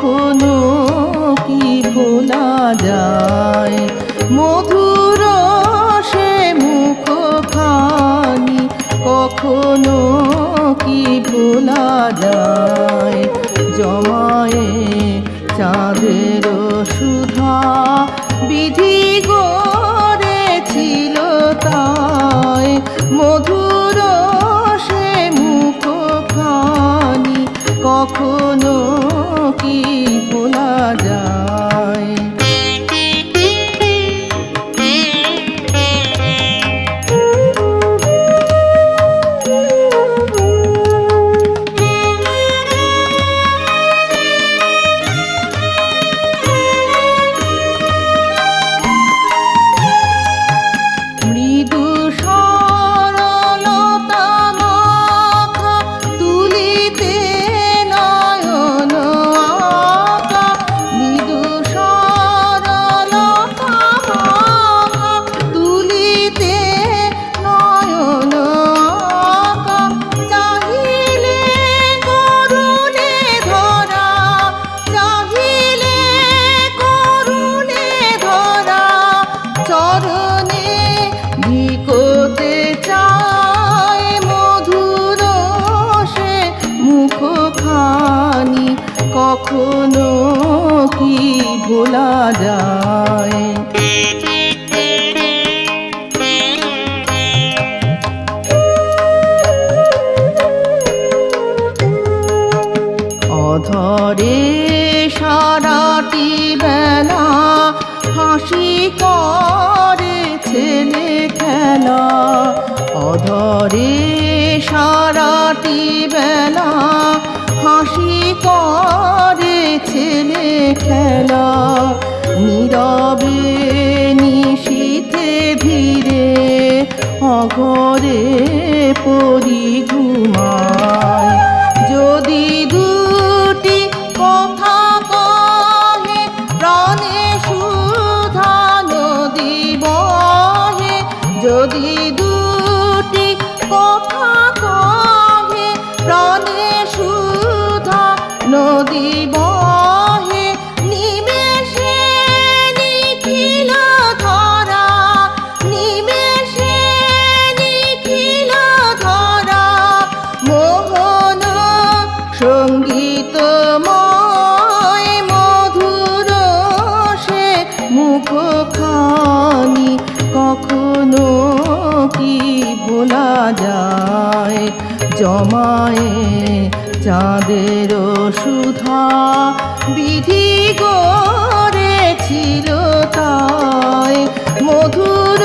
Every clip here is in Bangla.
কখনো কি ভোলা যায়। মধুর সে মুখখানি কখনো কি ভোলা যায়। জমায়ে চাঁদের সুধা বিধি গড়েছিল তাই। মধুর সে মুখখানি কখনো কি ভোলা যায়। কখনো কি ভোলা যায়। অধরে সারাটি বেলা হাসি করে ছেলে খেলা। অধরে সারাটি বেলা হাসি করে ছেলে খেলা। নীরবে নিশীথে ধীরে অঘরে পরি ঘুমায়। যদি দুটি কথা কহে প্রাণে সুধা নদী বহে। যদি দুটি কথা কহে প্রাণে সুধা নদী বহে। নিমেষে নিখিল ধরা, নিমেষে নিখিল ধরা। মোহন সঙ্গীতময় মধুর সে মুখখানি কখনো কি ভোলা যায়। জমায়ে চাঁদের সুধা বিধি গড়েছিল তাই। মধুর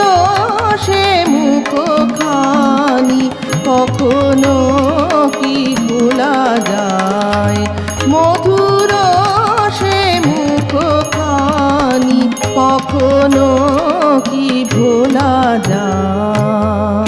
সে মুখখানি কখনো কি ভোলা যায়। মধুর সে মুখখানি কখনো কি ভোলা যায়।